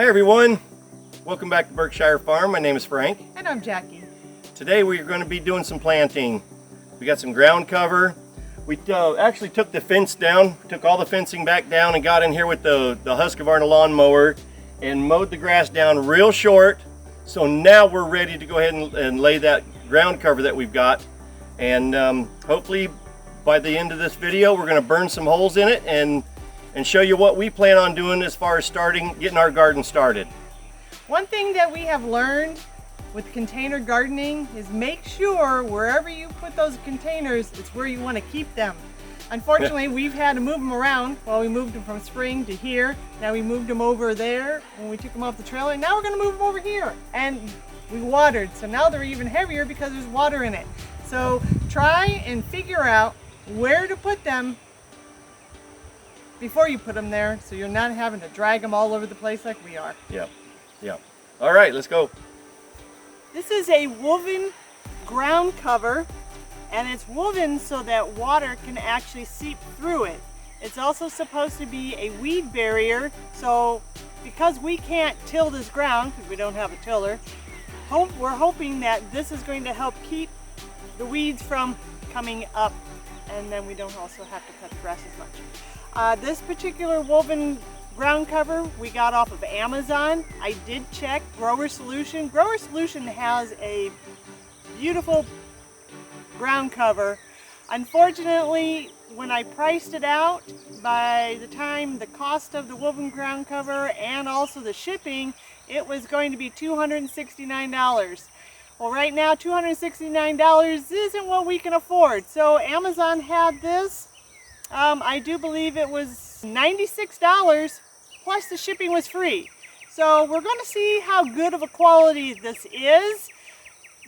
Hi everyone, welcome back to Burkeshire Farm. My name is Frank. And I'm Jackie. Today we're going to be doing some planting. We got some ground cover. We actually took the fence down, took all the fencing back down and got in here with the Husqvarna lawnmower and mowed the grass down real short. So now we're ready to go ahead and lay that ground cover that we've got. And hopefully by the end of this video we're going to burn some holes in it and show you what we plan on doing as far as getting our garden started. One thing that we have learned with container gardening is make sure wherever you put those containers, it's where you want to keep them. Unfortunately, we've had to move them around. Well, we moved them from spring to here. Now we moved them over there when we took them off the trailer. Now we're going to move them over here. And we watered, so now they're even heavier because there's water in it. So try and figure out where to put them before you put them there, so you're not having to drag them all over the place like we are. Yep. All right, let's go. This is a woven ground cover, and it's woven so that water can actually seep through it. It's also supposed to be a weed barrier, so because we can't till this ground, because we don't have a tiller, we're hoping that this is going to help keep the weeds from coming up, and then we don't also have to cut the grass as much. This particular woven ground cover we got off of Amazon. I did check Grower Solution. Grower Solution has a beautiful ground cover. Unfortunately, when I priced it out, by the time the cost of the woven ground cover and also the shipping, it was going to be $269. Well, right now $269 isn't what we can afford. So Amazon had this. I do believe it was $96 plus the shipping was free. So we're going to see how good of a quality this is.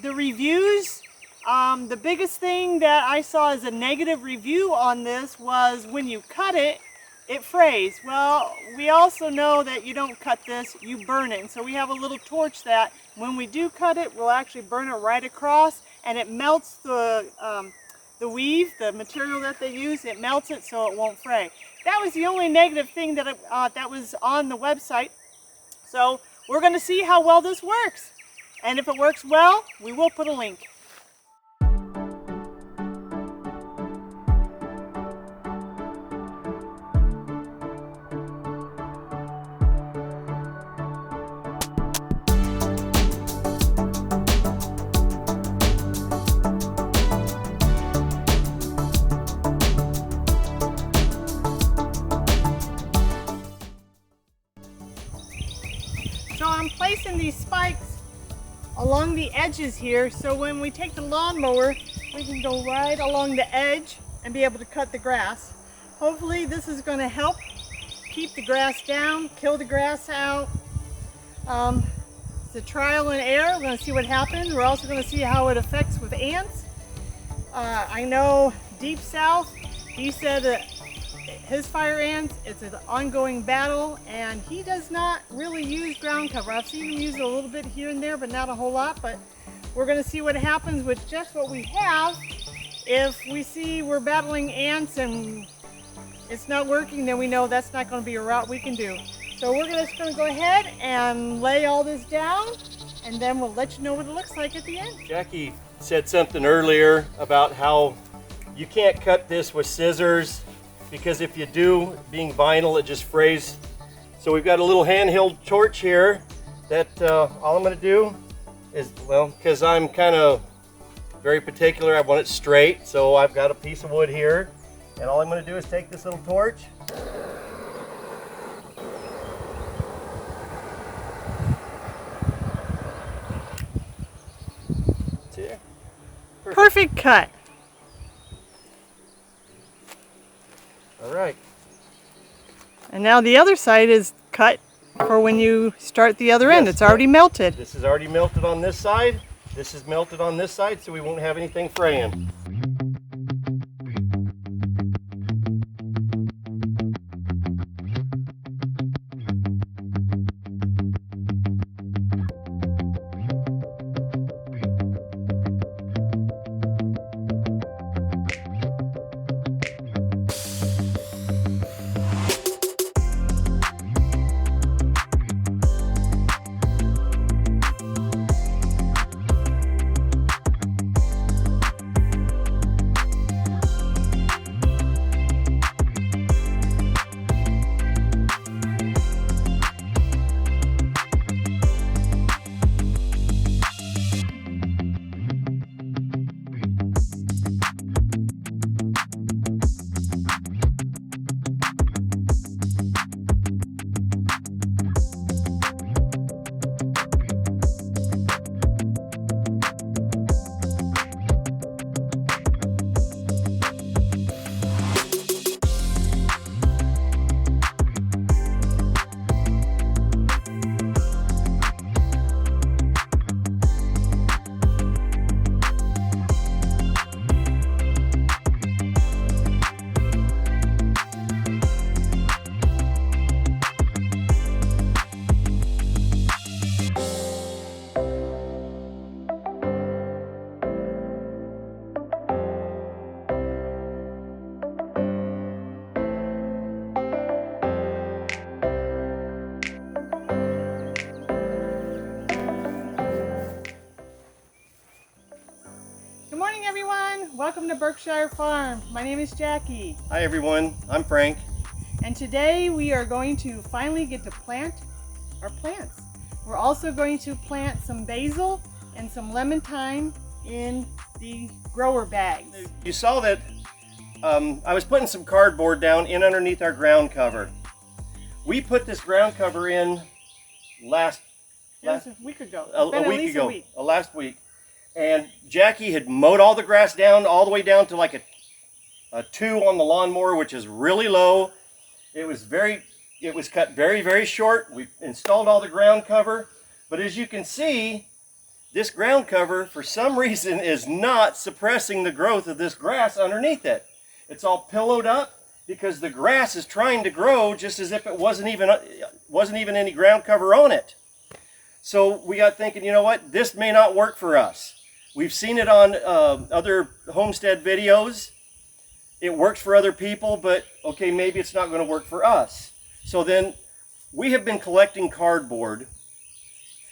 The reviews, the biggest thing that I saw as a negative review on this was when you cut it, it frays. Well, we also know that you don't cut this, you burn it. And so we have a little torch that when we do cut it, we'll actually burn it right across, and it melts the weave, the material that they use, it melts it so it won't fray. That was the only negative thing that that was on the website. So we're going to see how well this works. And if it works well, we will put a link. So I'm placing these spikes along the edges here, so when we take the lawnmower, we can go right along the edge and be able to cut the grass. Hopefully this is going to help keep the grass down, kill the grass out. It's a trial and error. We're going to see what happens. We're also going to see how it affects with ants. I know Deep South, he said that his fire ants, it's an ongoing battle, and he does not really use ground cover. I've seen him use it a little bit here and there, but not a whole lot. But we're going to see what happens with just what we have. If we see we're battling ants and it's not working, then we know that's not going to be a route we can do. So we're just going to go ahead and lay all this down, and then we'll let you know what it looks like at the end. Jackie said something earlier about how you can't cut this with scissors, because if you do, being vinyl, it just frays. So we've got a little handheld torch here that all I'm going to do is, well, because I'm kind of very particular, I want it straight, so I've got a piece of wood here, and all I'm going to do is take this little torch. See? Perfect cut. All right. And now the other side is cut for when you start the other end. It's already melted. This is already melted on this side. This is melted on this side, so we won't have anything fraying. welcome to Burkeshire Farm. My name is Jackie. Hi everyone, I'm Frank. And today we are going to finally get to plant our plants. We're also going to plant some basil and some lemon thyme in the grower bags. You saw that I was putting some cardboard down in underneath our ground cover. We put this ground cover in last week ago. Last week. And Jackie had mowed all the grass down all the way down to like a 2 on the lawnmower, which is really low. It was cut very, very short. We installed all the ground cover, but as you can see, this ground cover for some reason is not suppressing the growth of this grass underneath it. It's all pillowed up because the grass is trying to grow just as if it wasn't even any ground cover on it. So we got thinking, you know what, this may not work for us. We've seen it on other homestead videos. It works for other people, but okay, maybe it's not going to work for us. So then we have been collecting cardboard,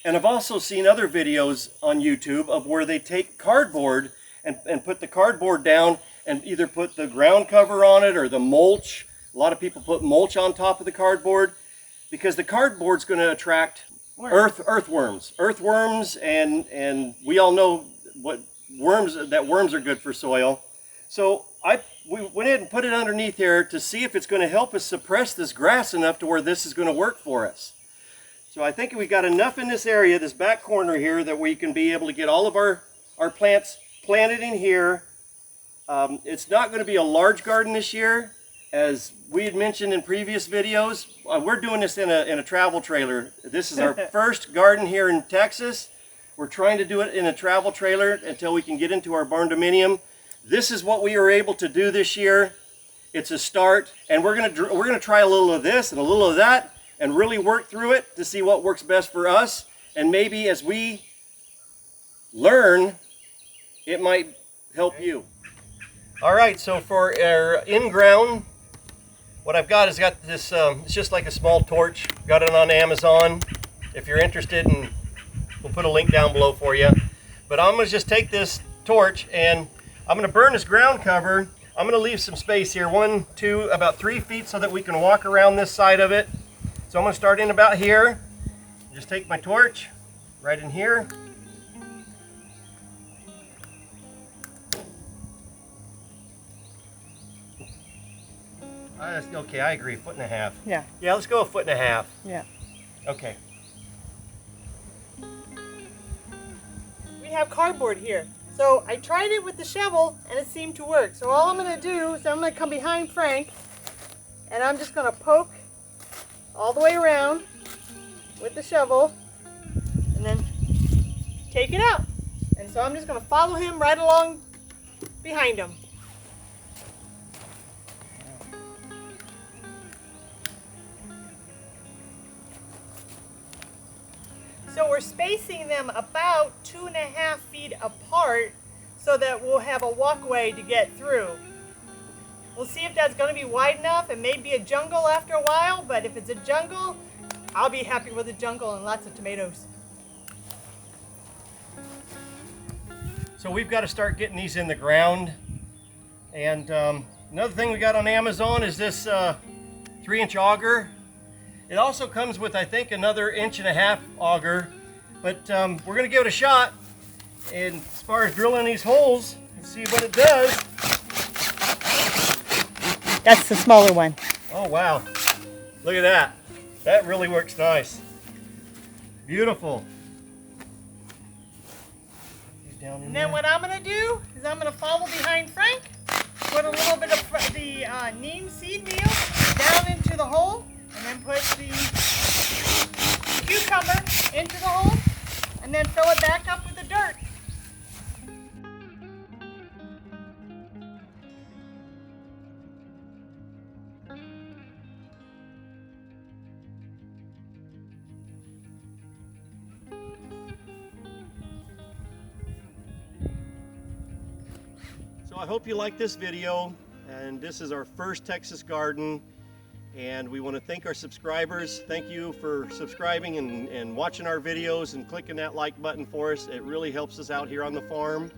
and I've also seen other videos on YouTube of where they take cardboard and put the cardboard down and either put the ground cover on it or the mulch. A lot of people put mulch on top of the cardboard because the cardboard's going to attract earthworms, and we all know what worms are good for soil. So we went ahead and put it underneath here to see if it's going to help us suppress this grass enough to where this is going to work for us. So I think we've got enough in this area, this back corner here, that we can be able to get all of our plants planted in here. It's not going to be a large garden this year. As we had mentioned in previous videos, we're doing this in a travel trailer. This is our first garden here in Texas. We're trying to do it in a travel trailer until we can get into our Barndominium. This is what we were able to do this year. It's a start, and we're gonna try a little of this and a little of that, and really work through it to see what works best for us. And maybe as we learn, it might help you. All right, so for our in-ground, what I've got is this, it's just like a small torch. Got it on Amazon. If you're interested, and we'll put a link down below for you. But I'm gonna just take this torch and I'm gonna burn this ground cover. I'm gonna leave some space here, 1, 2, about 3 feet so that we can walk around this side of it. So I'm gonna start in about here. Just take my torch right in here. Okay, I agree, 1.5 feet. Yeah. Yeah, let's go 1.5 feet. Yeah. Okay. We have cardboard here. So I tried it with the shovel and it seemed to work. So all I'm going to do is I'm going to come behind Frank and I'm just going to poke all the way around with the shovel and then take it out. And so I'm just going to follow him right along behind him. So we're spacing them about 2.5 feet apart so that we'll have a walkway to get through. We'll see if that's going to be wide enough. It may be a jungle after a while, but if it's a jungle, I'll be happy with a jungle and lots of tomatoes. So we've got to start getting these in the ground. And another thing we got on Amazon is this 3-inch auger. It also comes with, I think, another 1.5 inch auger, but we're going to give it a shot. And as far as drilling these holes, let's see what it does. That's the smaller one. Oh wow, look at that. That really works nice. Beautiful. And then what I'm going to do is I'm going to follow behind Frank, put a little bit of the neem seed meal down into the hole, and then put the cucumber into the hole, and then fill it back up with the dirt. So I hope you like this video, and this is our first Texas garden. And we want to thank our subscribers. Thank you for subscribing and watching our videos and clicking that like button for us. It really helps us out here on the farm.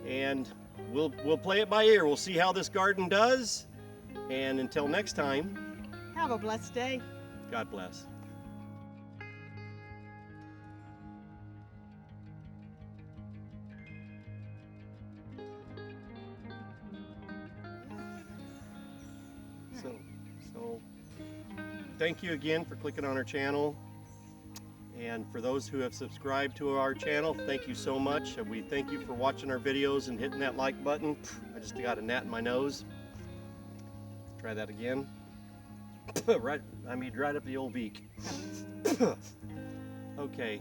And we'll play it by ear. We'll see how this garden does. And until next time, Have a blessed day. God bless. So thank you again for clicking on our channel. And for those who have subscribed to our channel, thank you so much. We thank you for watching our videos and hitting that like button. I just got a gnat in my nose. Try that again. right up the old beak. Okay.